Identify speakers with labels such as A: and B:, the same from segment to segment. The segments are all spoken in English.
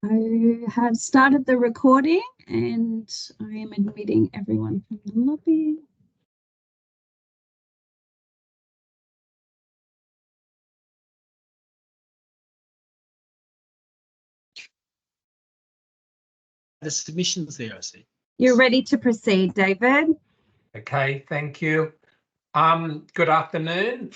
A: I have started the recording and I am admitting everyone from the lobby.
B: The submissions there, I see.
A: You're ready to proceed, David.
C: Okay, thank you. Good afternoon,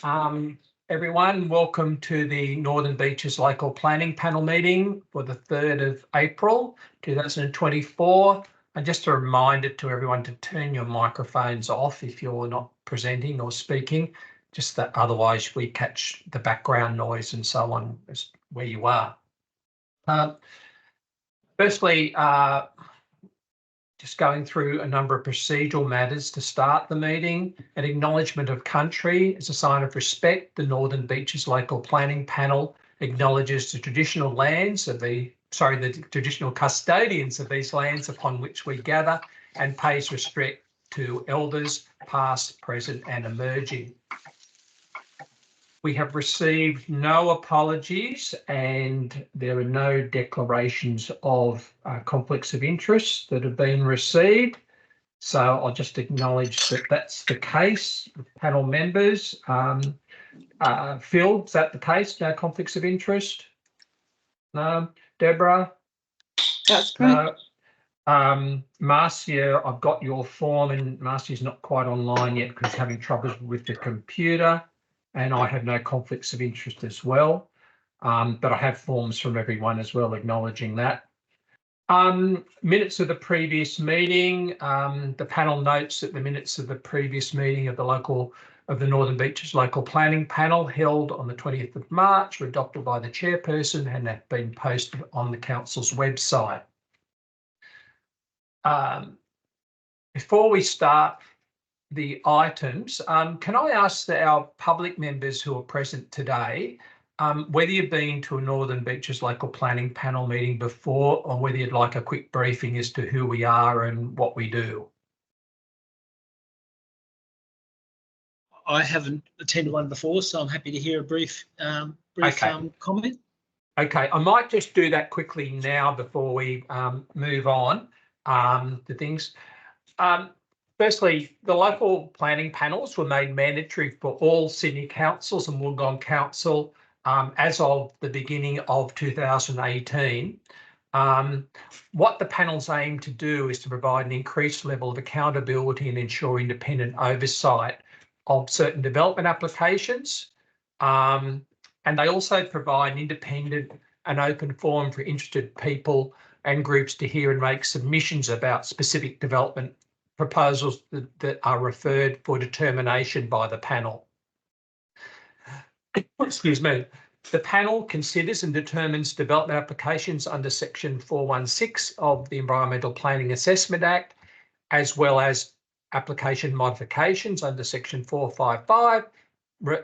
C: everyone. Welcome to the Northern Beaches Local Planning Panel meeting for the 3rd of April 2024. And just a reminder to everyone to turn your microphones off if you're not presenting or speaking, just that otherwise we catch the background noise and so on as where you are. Firstly, just going through a number of procedural matters to start the meeting. An acknowledgement of country as a sign of respect. The Northern Beaches Local Planning Panel acknowledges the traditional lands of the traditional custodians of these lands upon which we gather and pays respect to elders past, present and emerging. We have received no apologies and there are no declarations of conflicts of interest that have been received. So I'll just acknowledge that that's the case. Panel members, Phil, is that the case? No conflicts of interest? No. Deborah?
A: That's correct.
C: No. Marcia, I've got your form and Marcia's not quite online yet because having troubles with the computer. And I have no conflicts of interest as well, but I have forms from everyone as well acknowledging that. Minutes of the previous meeting. The panel notes that the minutes of the previous meeting of the Northern Beaches Local Planning Panel held on the 20th of March were adopted by the chairperson and have been posted on the council's website. Before we start the items, can I ask that our public members who are present today, whether you've been to a Northern Beaches Local Planning Panel meeting before or whether you'd like a quick briefing as to who we are and what we do?
B: I haven't attended one before, so I'm happy to hear a brief comment.
C: Okay, I might just do that quickly now before we move on to things. Firstly, the local planning panels were made mandatory for all Sydney councils and Wollongong Council as of the beginning of 2018. What the panels aim to do is to provide an increased level of accountability and ensure independent oversight of certain development applications. And they also provide an independent and open forum for interested people and groups to hear and make submissions about specific development proposals that are referred for determination by the panel. Excuse me. The panel considers and determines development applications under Section 416 of the Environmental Planning Assessment Act, as well as application modifications under Section 455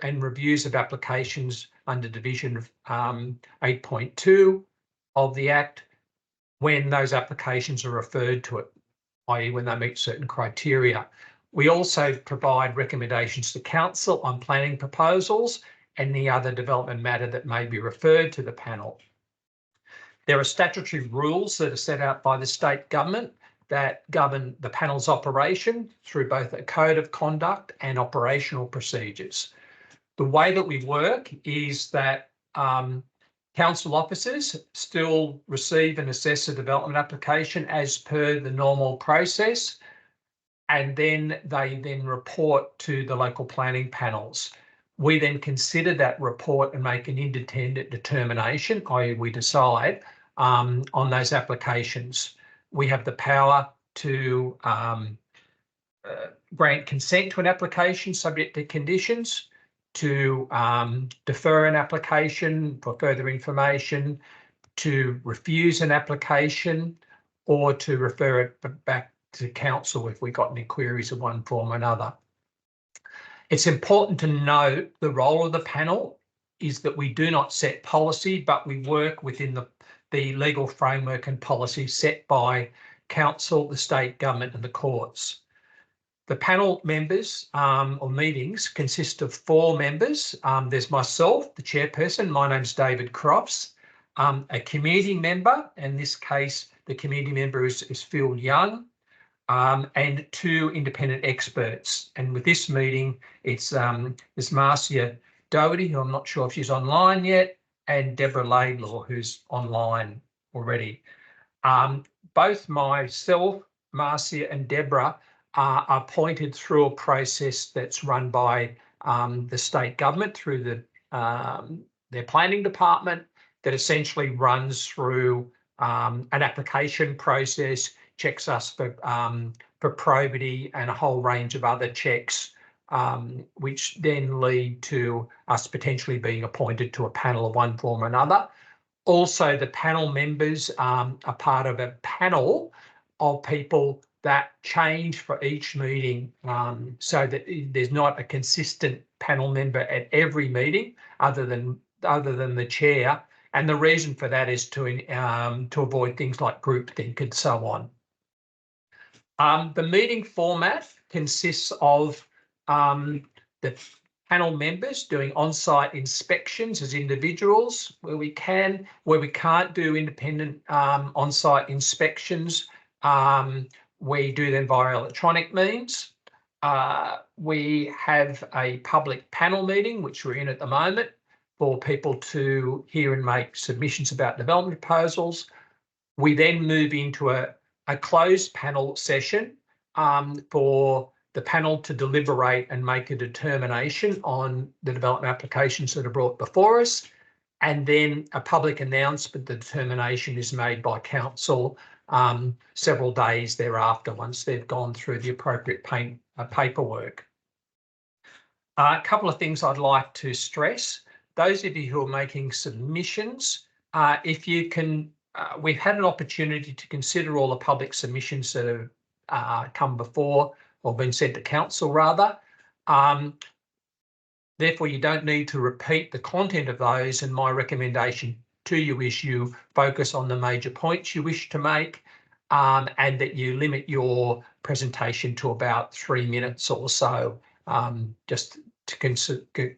C: and reviews of applications under Division 8.2 of the Act when those applications are referred to it, i.e. when they meet certain criteria. We also provide recommendations to council on planning proposals and any other development matter that may be referred to the panel. There are statutory rules that are set out by the state government that govern the panel's operation through both a code of conduct and operational procedures. The way that we work is that council officers still receive and assess a development application as per the normal process, and then they report to the local planning panels. We then consider that report and make an independent determination, i.e. we decide on those applications. We have the power to grant consent to an application subject to conditions, to defer an application for further information, to refuse an application, or to refer it back to council if we got any queries of one form or another. It's important to note the role of the panel is that we do not set policy, but we work within the legal framework and policy set by council, the state government and the courts. The panel members or meetings consist of 4 members. There's myself, the chairperson. My name's David Crofts. a community member. In this case, the community member is Phil Young, and 2 independent experts. And with this meeting, it's Ms. Marcia Doherty, who I'm not sure if she's online yet, and Deborah Laidlaw, who's online already. Both myself, Marcia, and Deborah are appointed through a process that's run by the state government through their planning department, that essentially runs through an application process, checks us for probity and a whole range of other checks, which then lead to us potentially being appointed to a panel of one form or another. Also, the panel members are part of a panel of people that change for each meeting, so that there's not a consistent panel member at every meeting other than the chair. And the reason for that is to avoid things like groupthink and so on. The meeting format consists of the panel members doing on-site inspections as individuals where we can. Where we can't do independent on-site inspections, we do them via electronic means. We have a public panel meeting, which we're in at the moment, for people to hear and make submissions about development proposals. We then move into a closed panel session for the panel to deliberate and make a determination on the development applications that are brought before us. And then a public announcement, the determination is made by council several days thereafter, once they've gone through the appropriate paperwork. A couple of things I'd like to stress. Those of you who are making submissions, if you can, we've had an opportunity to consider all the public submissions that have come before, or been sent to council rather. Therefore, you don't need to repeat the content of those, and my recommendation to you is you focus on the major points you wish to make, and that you limit your presentation to about 3 minutes or so, just to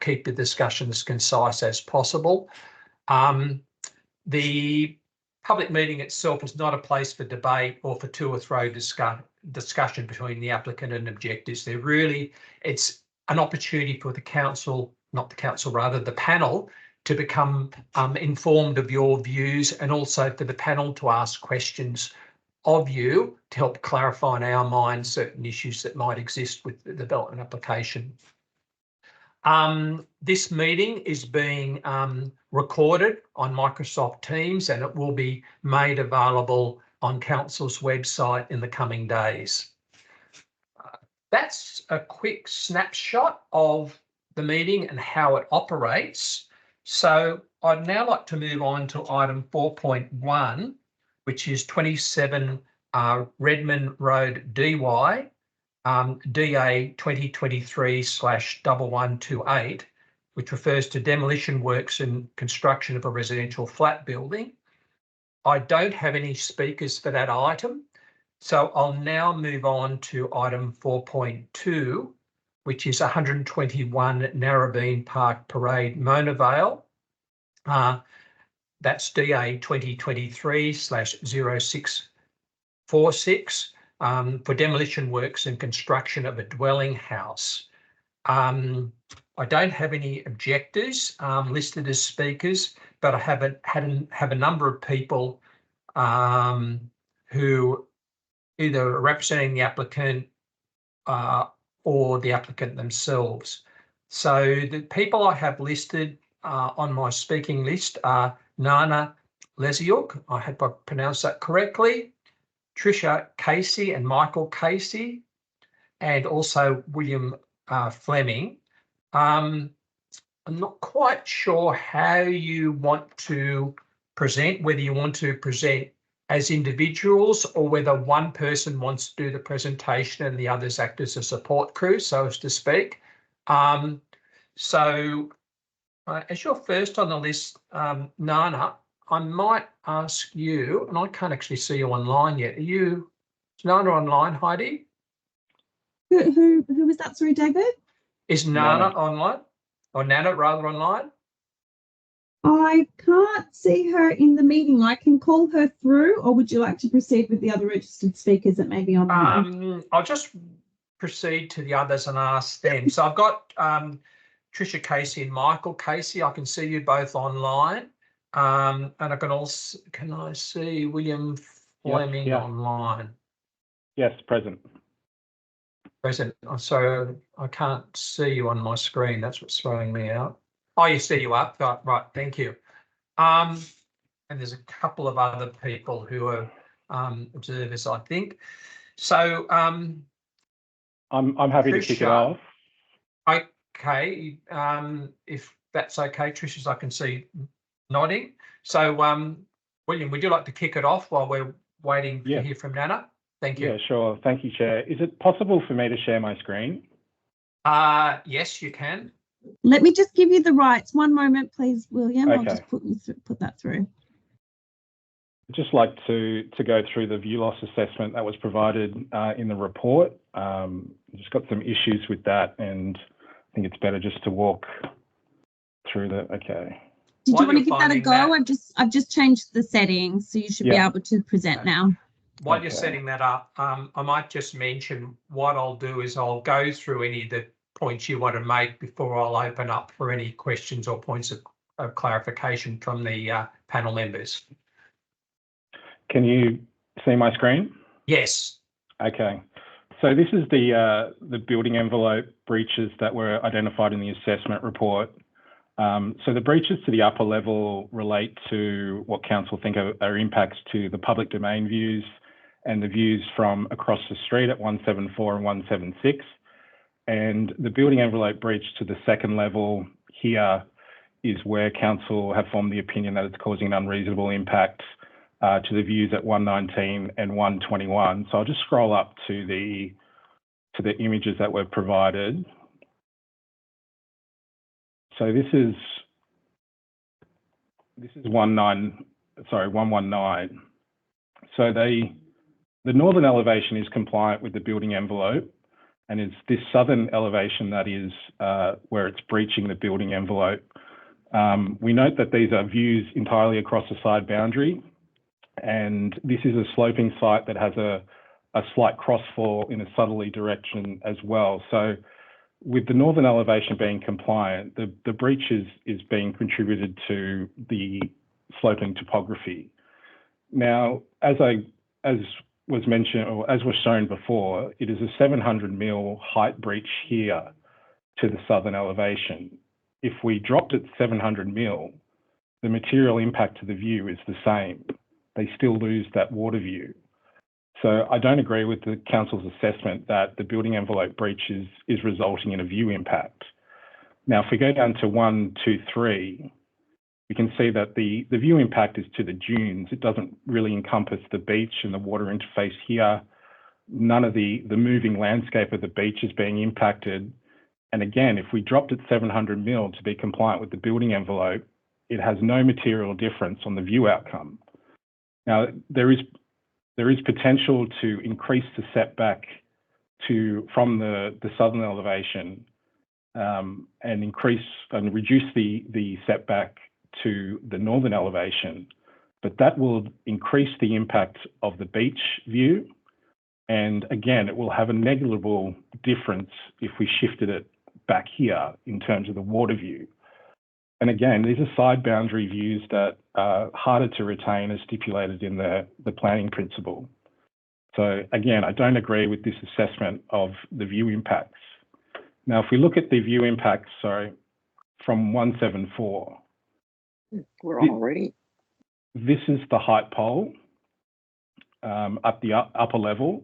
C: keep the discussion as concise as possible. The public meeting itself is not a place for debate or for to or fro discussion between the applicant and objectors. It's an opportunity for the panel to become informed of your views, and also for the panel to ask questions of you to help clarify in our minds certain issues that might exist with the development application. This meeting is being recorded on Microsoft Teams, and it will be made available on council's website in the coming days. That's a quick snapshot of the meeting and how it operates. So I'd now like to move on to item 4.1, which is 27 Redmond Road, DY, DA 2023/1128, which refers to demolition works and construction of a residential flat building. I don't have any speakers for that item, so I'll now move on to item 4.2, which is 121 Narrabeen Park Parade, Mona Vale. That's DA 2023/0646 for demolition works and construction of a dwelling house. I don't have any objectors listed as speakers, but I have a number of people who either are representing the applicant or the applicant themselves. So the people I have listed on my speaking list are Nana Lesiuk, I hope I pronounced that correctly, Tricia Casey and Michael Casey, and also William Fleming. I'm not quite sure how you want to present, whether you want to present as individuals or whether one person wants to do the presentation and the others act as a support crew, so as to speak. As you're first on the list, Nana, I might ask you, and I can't actually see you online yet. Is Nana online, Heidi?
A: Who was that? Sorry, David?
C: Is Nana online? Or Nana rather online?
A: I can't see her in the meeting. I can call her through, or would you like to proceed with the other registered speakers that may be online?
C: I'll just proceed to the others and ask them. So I've got Tricia Casey and Michael Casey. I can see you both online. And I can also, can I see William Fleming online?
D: Yes, present.
C: Present. I'm sorry, I can't see you on my screen. That's what's throwing me out. Oh, you see you up. Right, thank you. And there's a couple of other people who are observers, I think. So
D: I'm happy to kick it off.
C: Okay, if that's okay, Tricia, I can see nodding. So, William, would you like to kick it off while we're waiting to hear from Nana? Thank you.
D: Yeah, sure. Thank you, Chair. Is it possible for me to share my screen?
C: Yes, you can.
A: Let me just give you the rights. One moment, please, William.
D: Okay.
A: I'll just put that through.
D: I'd just like to go through the view loss assessment that was provided in the report. Just got some issues with that, and I think it's better just to walk through the. Okay.
A: Did you want to give that a go? I've just changed the settings, so you should be able to present now.
C: While you're setting that up, I might just mention what I'll do is I'll go through any of the points you want to make before I'll open up for any questions or points of clarification from the panel members.
D: Can you see my screen?
C: Yes.
D: Okay. So this is the building envelope breaches that were identified in the assessment report. So the breaches to the upper level relate to what council think are impacts to the public domain views and the views from across the street at 174 and 176. And the building envelope breach to the second level here is where council have formed the opinion that it's causing an unreasonable impact to the views at 119 and 121. So I'll just scroll up to the images that were provided. So this is 119. So the northern elevation is compliant with the building envelope, and it's this southern elevation that is where it's breaching the building envelope. We note that these are views entirely across the side boundary, and this is a sloping site that has a slight crossfall in a southerly direction as well. So with the northern elevation being compliant, the breach is being contributed to the sloping topography. Now, as was mentioned, or as was shown before, it is a 700 mil height breach here to the southern elevation. If we dropped it 700 mil, the material impact to the view is the same. They still lose that water view. So I don't agree with the council's assessment that the building envelope breach is resulting in a view impact. Now, if we go down to 1, 2, 3, we can see that the view impact is to the dunes. It doesn't really encompass the beach and the water interface here. None of the moving landscape of the beach is being impacted. And again, if we dropped it 700 mil to be compliant with the building envelope, it has no material difference on the view outcome. Now, there is potential to increase the setback from the southern elevation and reduce the setback to the northern elevation, but that will increase the impact of the beach view. And again, it will have a negligible difference if we shifted it back here in terms of the water view. And again, these are side boundary views that are harder to retain as stipulated in the planning principle. So again, I don't agree with this assessment of the view impacts. Now, if we look at the view impacts, from 174.
E: We're already.
D: This is the height pole up the upper level.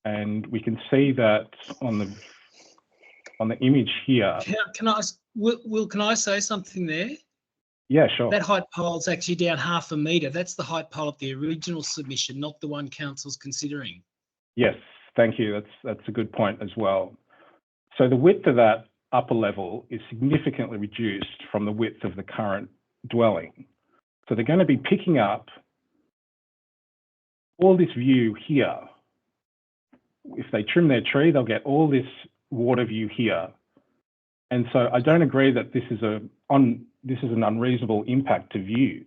D: And we can see that on the image here.
B: Can I, Will, can I say something there?
D: Yeah, sure.
B: That height pole is actually down 0.5 metre. That's the height pole of the original submission, not the one council's considering.
D: Yes, thank you. That's a good point as well. So the width of that upper level is significantly reduced from the width of the current dwelling. So they're going to be picking up all this view here. If they trim their tree, they'll get all this water view here. And so I don't agree that this is this is an unreasonable impact to views.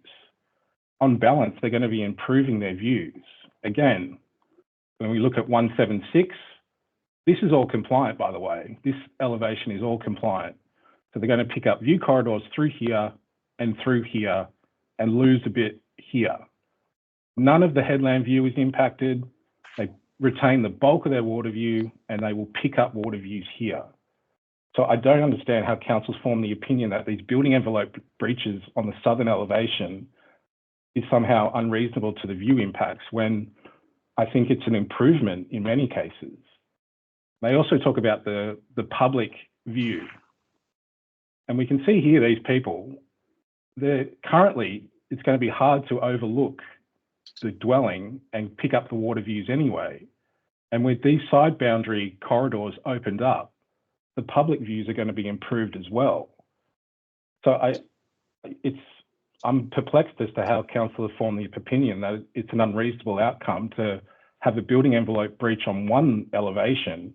D: On balance, they're going to be improving their views. Again, when we look at 176, this is all compliant, by the way. This elevation is all compliant. So they're going to pick up view corridors through here and lose a bit here. None of the headland view is impacted. They retain the bulk of their water view and they will pick up water views here. So I don't understand how councils form the opinion that these building envelope breaches on the southern elevation is somehow unreasonable to the view impacts when I think it's an improvement in many cases. They also talk about the public view. And we can see here these people, currently it's going to be hard to overlook the dwelling and pick up the water views anyway. And with these side boundary corridors opened up, the public views are going to be improved as well. So I'm perplexed as to how council have formed the opinion that it's an unreasonable outcome to have a building envelope breach on one elevation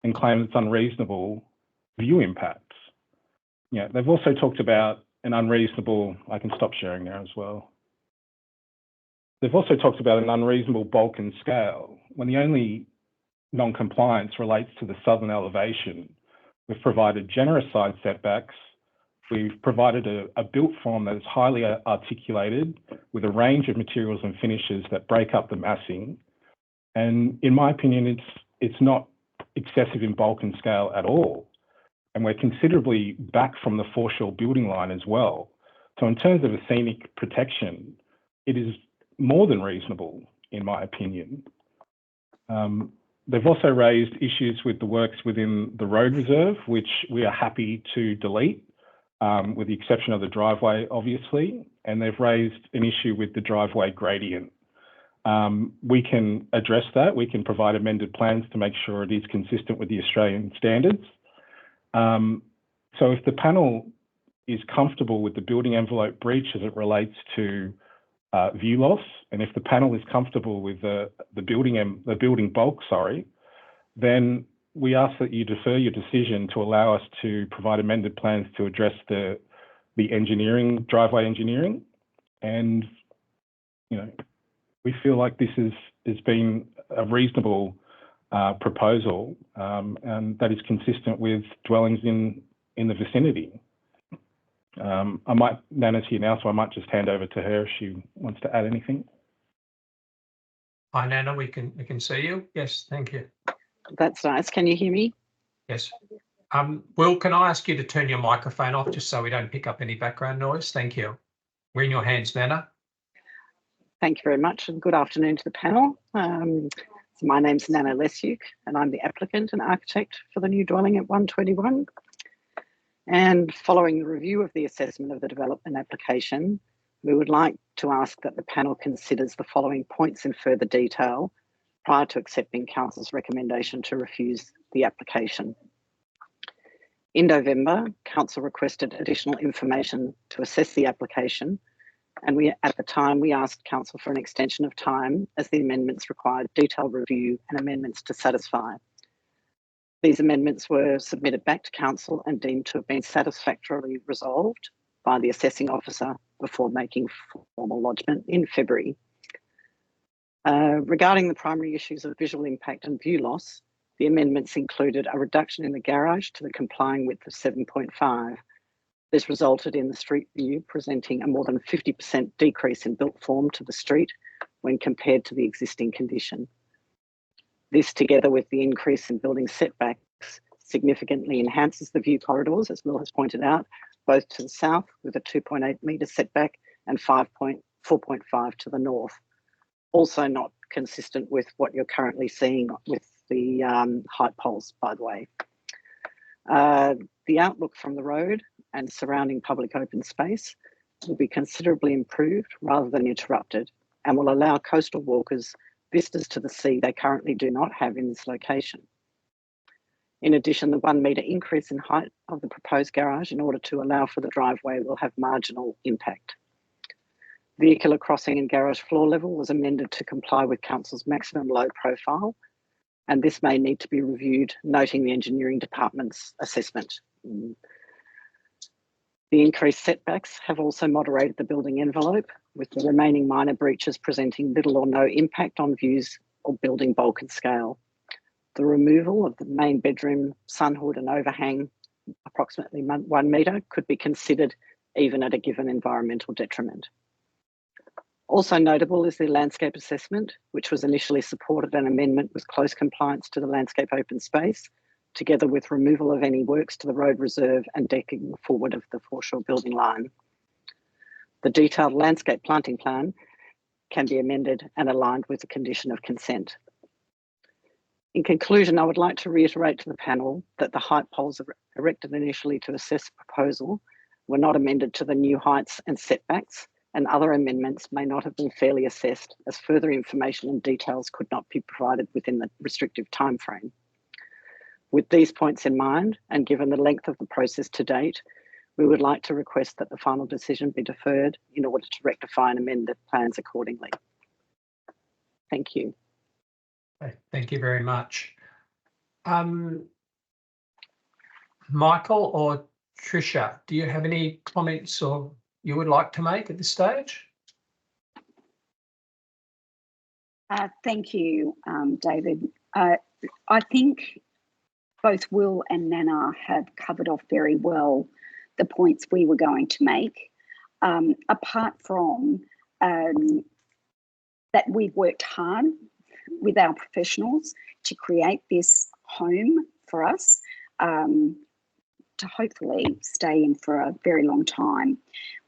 D: and claim it's unreasonable view impacts. Yeah, they've also talked about an unreasonable, I can stop sharing now as well. They've also talked about an unreasonable bulk and scale. When the only non-compliance relates to the southern elevation, we've provided generous side setbacks. We've provided a built form that is highly articulated with a range of materials and finishes that break up the massing. And in my opinion, it's not excessive in bulk and scale at all. And we're considerably back from the foreshore building line as well. So in terms of a scenic protection, it is more than reasonable, in my opinion. They've also raised issues with the works within the road reserve, which we are happy to delete, with the exception of the driveway, obviously. And they've raised an issue with the driveway gradient. We can address that. We can provide amended plans to make sure it is consistent with the Australian standards. So if the panel is comfortable with the building envelope breach as it relates to view loss, and if the panel is comfortable with the building bulk, then we ask that you defer your decision to allow us to provide amended plans to address the engineering, driveway engineering. And, you know, we feel like this has been a reasonable proposal, and that is consistent with dwellings in the vicinity. Nana's here now, so I might just hand over to her if she wants to add anything.
C: Hi, Nana, we can see you. Yes, thank you.
E: That's nice. Can you hear me?
C: Yes. Will, can I ask you to turn your microphone off just so we don't pick up any background noise? Thank you. We're in your hands, Nana.
E: Thank you very much, and good afternoon to the panel. So my name's Nana Lesyuk, and I'm the applicant and architect for the new dwelling at 121. And following the review of the assessment of the development application, we would like to ask that the panel considers the following points in further detail prior to accepting council's recommendation to refuse the application. In November, council requested additional information to assess the application, and at the time we asked council for an extension of time as the amendments required detailed review and amendments to satisfy. These amendments were submitted back to council and deemed to have been satisfactorily resolved by the assessing officer before making formal lodgement in February. Regarding the primary issues of visual impact and view loss, the amendments included a reduction in the garage to the complying width of 7.5. This resulted in the street view presenting a more than 50% decrease in built form to the street when compared to the existing condition. This, together with the increase in building setbacks, significantly enhances the view corridors, as Will has pointed out, both to the south with a 2.8 metre setback and 4.5 to the north. Also not consistent with what you're currently seeing with the height poles, by the way. The outlook from the road and surrounding public open space will be considerably improved rather than interrupted, and will allow coastal walkers vistas to the sea they currently do not have in this location. In addition, the 1 metre increase in height of the proposed garage in order to allow for the driveway will have marginal impact. Vehicular crossing and garage floor level was amended to comply with council's maximum low profile, and this may need to be reviewed, noting the engineering department's assessment. The increased setbacks have also moderated the building envelope, with the remaining minor breaches presenting little or no impact on views or building bulk and scale. The removal of the main bedroom sunhood and overhang, approximately 1 metre, could be considered even at a given environmental detriment. Also notable is the landscape assessment, which was initially supported an amendment with close compliance to the landscape open space, together with removal of any works to the road reserve and decking forward of the foreshore building line. The detailed landscape planting plan can be amended and aligned with the condition of consent. In conclusion, I would like to reiterate to the panel that the height poles erected initially to assess the proposal were not amended to the new heights and setbacks, and other amendments may not have been fairly assessed, as further information and details could not be provided within the restrictive timeframe. With these points in mind, and given the length of the process to date, we would like to request that the final decision be deferred in order to rectify and amend the plans accordingly. Thank you.
C: Okay, thank you very much. Michael or Tricia, do you have any comments or you would like to make at this stage?
F: Thank you, David. I think both Will and Nana have covered off very well the points we were going to make. Apart from that, we've worked hard with our professionals to create this home for us to hopefully stay in for a very long time.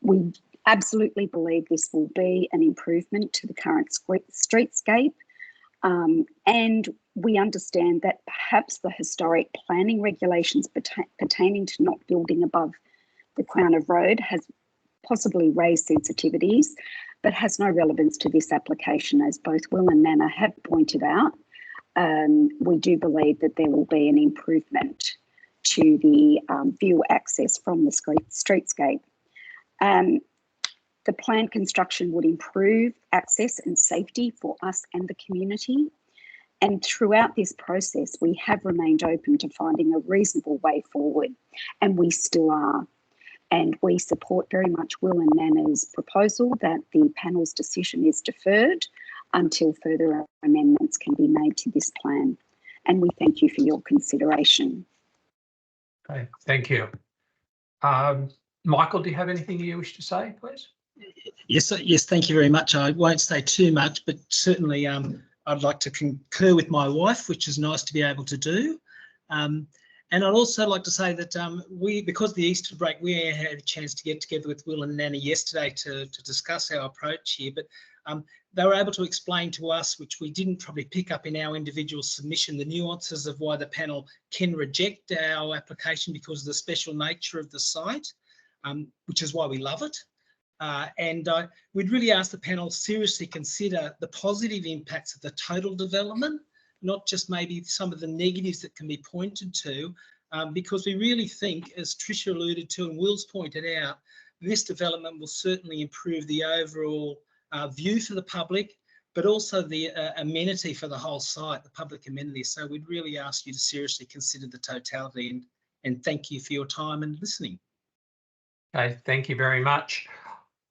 F: We absolutely believe this will be an improvement to the current streetscape, and we understand that perhaps the historic planning regulations pertaining to not building above the crown of road has possibly raised sensitivities, but has no relevance to this application, as both Will and Nana have pointed out. We do believe that there will be an improvement to the view access from the streetscape. The planned construction would improve access and safety for us and the community. And throughout this process, we have remained open to finding a reasonable way forward, and we still are. And we support very much Will and Nana's proposal that the panel's decision is deferred until further amendments can be made to this plan. And we thank you for your consideration.
C: Okay, thank you. Michael, do you have anything you wish to say, please?
B: Yes, thank you very much. I won't say too much, but certainly I'd like to concur with my wife, which is nice to be able to do. And I'd also like to say that because of the Easter break, we had a chance to get together with Will and Nana yesterday to discuss our approach here, but they were able to explain to us, which we didn't probably pick up in our individual submission, the nuances of why the panel can reject our application because of the special nature of the site, which is why we love it. And we'd really ask the panel seriously consider the positive impacts of the total development, not just maybe some of the negatives that can be pointed to, because we really think, as Tricia alluded to and Will's pointed out, this development will certainly improve the overall view for the public, but also the amenity for the whole site, the public amenity. So we'd really ask you to seriously consider the totality, and thank you for your time and listening.
C: Okay, thank you very much.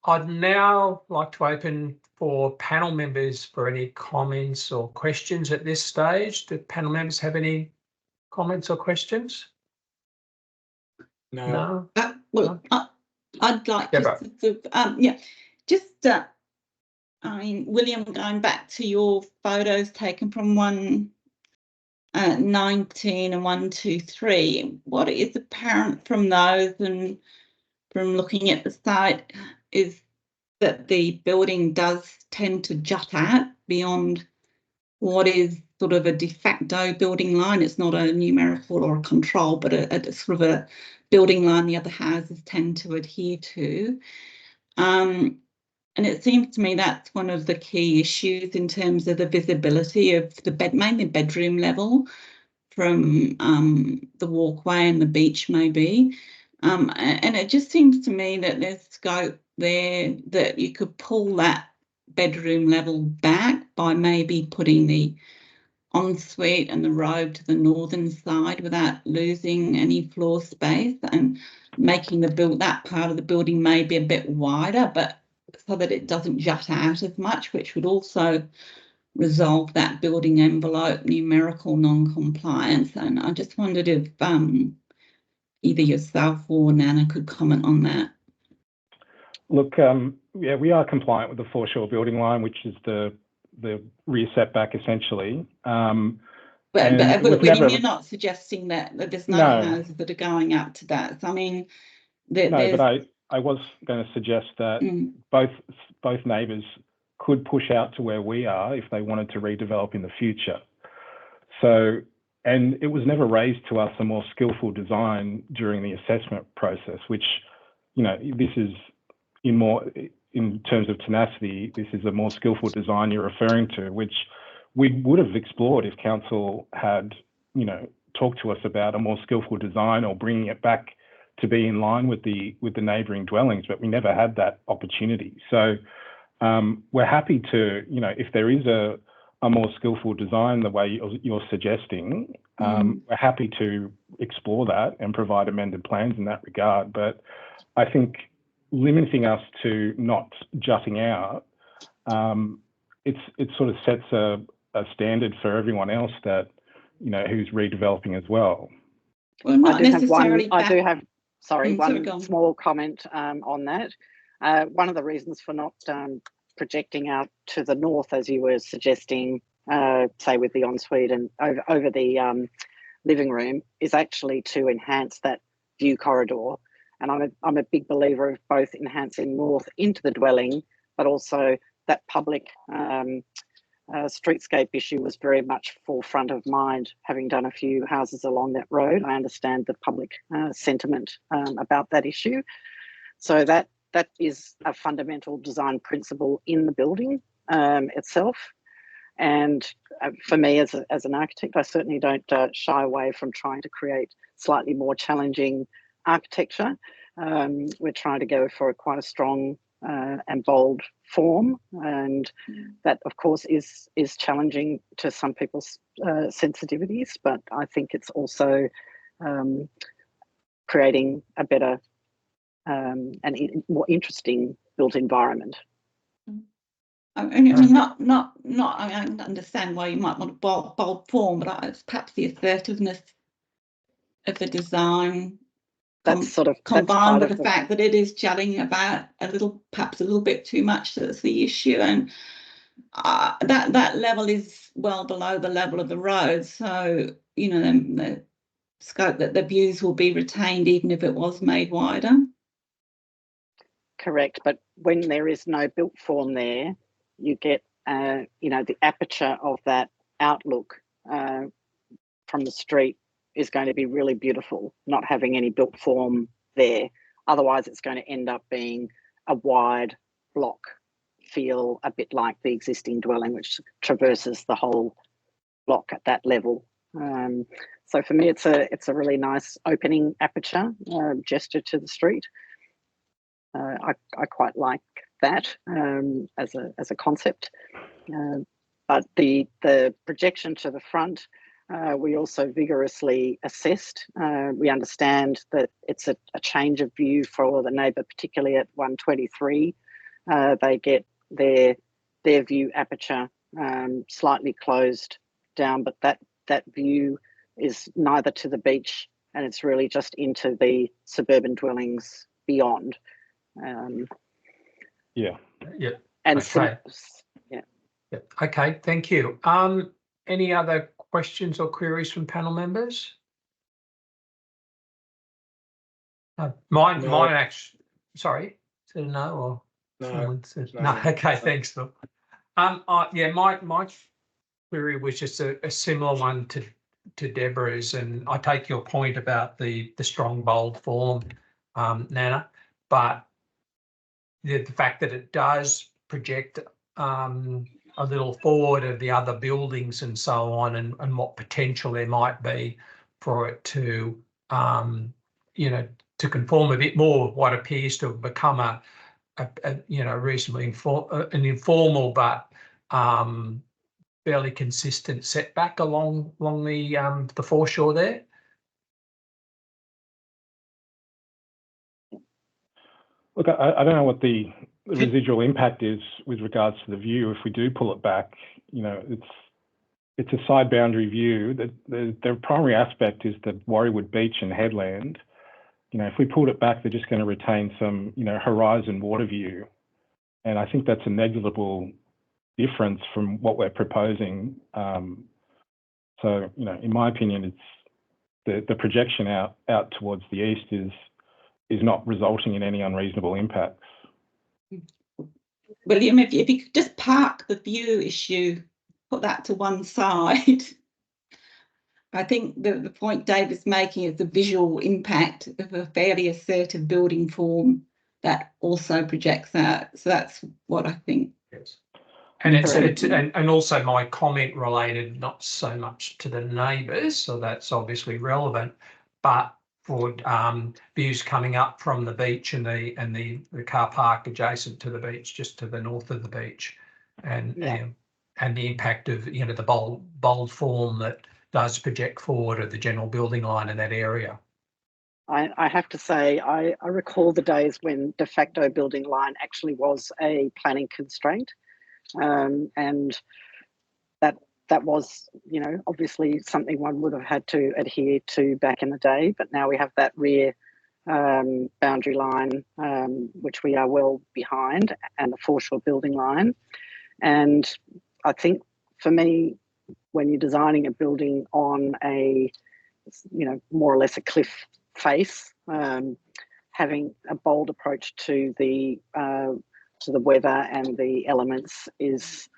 C: I'd now like to open for panel members for any comments or questions at this stage. Do panel members have any comments or questions? No.
A: Well, I'd like I mean, William, going back to your photos taken from 119 and 123, what is apparent from those and from looking at the site is that the building does tend to jut out beyond what is sort of a de facto building line. It's not a numerical or a control, but a sort of a building line the other houses tend to adhere to. And it seems to me that's one of the key issues in terms of the visibility of the mainly bedroom level from the walkway and the beach maybe. And it just seems to me that there's scope there that you could pull that bedroom level back by maybe putting the ensuite and the road to the northern side without losing any floor space, and making that part of the building maybe a bit wider, but so that it doesn't jut out as much, which would also resolve that building envelope numerical non-compliance. And I just wondered if either yourself or Nana could comment on that.
D: Look, yeah, we are compliant with the foreshore building line, which is the rear setback essentially.
A: But you're not suggesting that there's no houses that are going up to that. So, I mean,
D: but I was going to suggest that both neighbours could push out to where we are if they wanted to redevelop in the future. So, and it was never raised to us a more skillful design during the assessment process, which, you know, this is in terms of tenacity, this is a more skillful design you're referring to, which we would have explored if council had, you know, talked to us about a more skillful design or bringing it back to be in line with the neighbouring dwellings, but we never had that opportunity. So we're happy to, you know, if there is a more skillful design the way you're suggesting, we're happy to explore that and provide amended plans in that regard. But I think limiting us to not jutting out, it sort of sets a standard for everyone else that, you know, who's redeveloping as well.
A: Well, not necessarily.
E: One small comment on that. One of the reasons for not projecting out to the north, as you were suggesting, say with the ensuite and over the living room, is actually to enhance that view corridor. And I'm a big believer of both enhancing north into the dwelling, but also that public streetscape issue was very much forefront of mind. Having done a few houses along that road, I understand the public sentiment about that issue. So that is a fundamental design principle in the building itself. And for me, as an architect, I certainly don't shy away from trying to create slightly more challenging architecture. We're trying to go for quite a strong and bold form, and that, of course, is challenging to some people's sensitivities. But I think it's also creating a better and more interesting built environment.
A: I mean, not. I mean, I understand why you might want a bold form, but it's perhaps the assertiveness of the design. That's sort of combined with the fact that it is chatting about perhaps a little bit too much. That's the issue, and that level is well below the level of the road. So, you know, the scope that the views will be retained even if it was made wider.
E: Correct, but when there is no built form there, you get, you know, the aperture of that outlook from the street is going to be really beautiful, not having any built form there. Otherwise, it's going to end up being a wide block feel, a bit like the existing dwelling, which traverses the whole block at that level. So for me, it's a really nice opening aperture gesture to the street. I quite like that as a concept. But the projection to the front, we also vigorously assessed. We understand that it's a change of view for the neighbour, particularly at 123. They get their view aperture slightly closed down, but that view is neither to the beach, and it's really just into the suburban dwellings beyond.
C: Yeah.
E: And
C: okay. Okay, thank you. Any other questions or queries from panel members? Mine actually. Sorry, is it a no or someone said no? Okay, thanks, Phil. Yeah, my query was just a similar one to Deborah's, and I take your point about the strong bold form, Nana, but the fact that it does project a little forward of the other buildings and so on, and what potential there might be for it to, you know, to conform a bit more with what appears to have become a you know, reasonably an informal but fairly consistent setback along the foreshore there?
D: Look, I don't know what the residual impact is with regards to the view. If we do pull it back, you know, it's a side boundary view. That the primary aspect is the Warriewood Beach and headland. You know, if we pulled it back, they're just going to retain some, you know, horizon water view. And I think that's a negligible difference from what we're proposing. So, you know, in my opinion, it's the projection out towards the east is not resulting in any unreasonable impacts.
A: William, if you could just park the view issue, put that to one side. I think the point Dave is making is the visual impact of a fairly assertive building form that also projects out. So that's what I think.
C: Yes. And also my comment related not so much to the neighbours, so that's obviously relevant, but for views coming up from the beach and the car park adjacent to the beach, just to the north of the beach, and the impact of, you know, the bold form that does project forward at the general building line in that area.
E: I have to say, I recall the days when de facto building line actually was a planning constraint, and that was, you know, obviously something one would have had to adhere to back in the day. But now we have that rear boundary line, which we are well behind, and the foreshore building line. And I think for me, when you're designing a building on a, you know, more or less a cliff face, having a bold approach to the weather and the elements is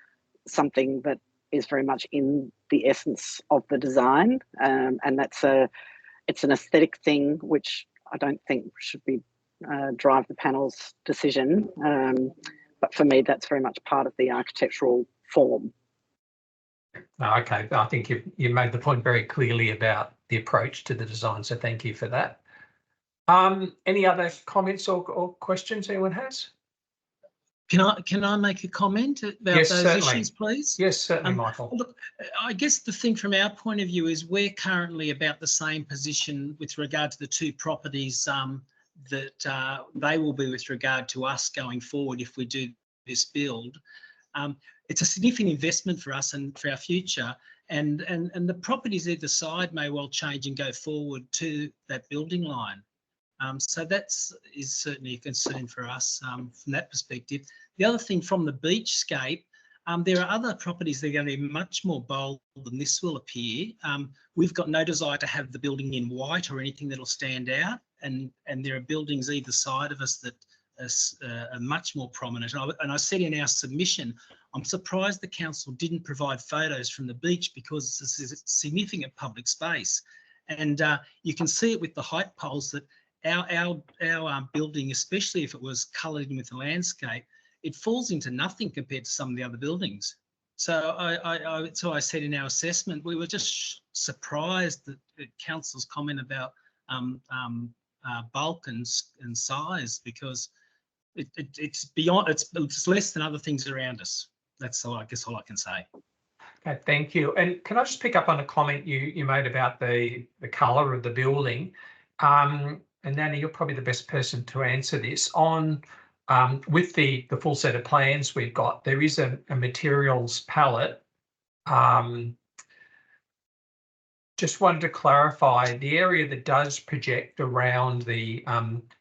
E: something that is very much in the essence of the design, and it's an aesthetic thing which I don't think should be drive the panel's decision, but for me that's very much part of the architectural form.
C: Okay, I think you made the point very clearly about the approach to the design, so thank you for that. Any other comments or questions anyone has?
B: Can I make a comment about those issues, please?
C: Yes, certainly, Michael.
B: Look, I guess the thing from our point of view is we're currently about the same position with regard to the two properties that they will be with regard to us going forward if we do this build. It's a significant investment for us and for our future, and the properties either side may well change and go forward to that building line. So is certainly a concern for us from that perspective. The other thing from the beachscape, there are other properties that are going to be much more bold than this will appear. We've got no desire to have the building in white or anything that'll stand out, and there are buildings either side of us that are much more prominent. And I said in our submission, I'm surprised the council didn't provide photos from the beach because this is a significant public space. And you can see it with the height poles that our building, especially if it was coloured in with the landscape, it falls into nothing compared to some of the other buildings. So I said in our assessment, we were just surprised that the council's comment about bulk and size, because it's beyond, it's less than other things around us. That's all, I guess, all I can say.
C: Okay, thank you. And can I just pick up on a comment you made about the colour of the building? And Nana, you're probably the best person to answer this. On with the full set of plans we've got, there is a materials palette. Just wanted to clarify the area that does project around the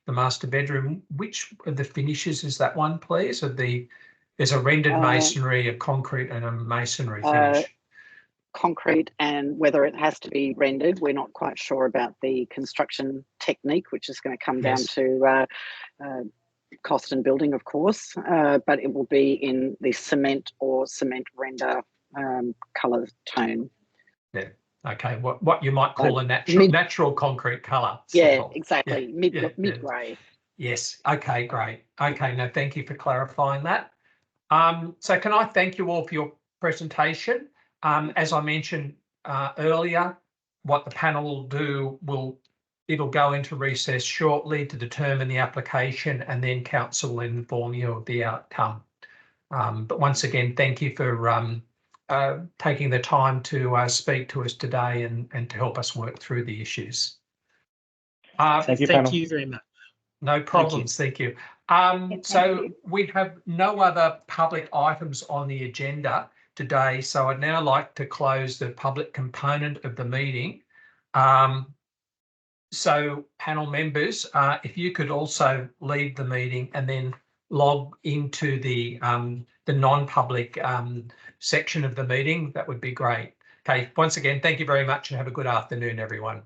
C: master bedroom. Which of the finishes is that one, please? There's a rendered masonry, a concrete, and a masonry finish.
E: Concrete, and whether it has to be rendered, we're not quite sure about the construction technique, which is going to come down to cost and building, of course, but it will be in the cement or cement render colour tone.
C: Yeah. Okay. What you might call a natural concrete colour.
E: Yeah, exactly. Yeah. Mid grey.
C: Yes. Okay. Great. Okay. No, thank you for clarifying that. So can I thank you all for your presentation? As I mentioned earlier, what the panel will do, it'll go into recess shortly to determine the application, and then council will inform you of the outcome. But once again, thank you for taking the time to speak to us today and to help us work through the issues.
D: Thank you,
B: Thank
D: panel.
B: you very much.
C: No problems, thank you.
F: thank
C: So
F: you.
C: we have no other public items on the agenda today, so I'd now like to close the public component of the meeting. So panel members, if you could also leave the meeting and then log into the non-public section of the meeting, that would be great. Okay, once again, thank you very much and have a good afternoon, everyone.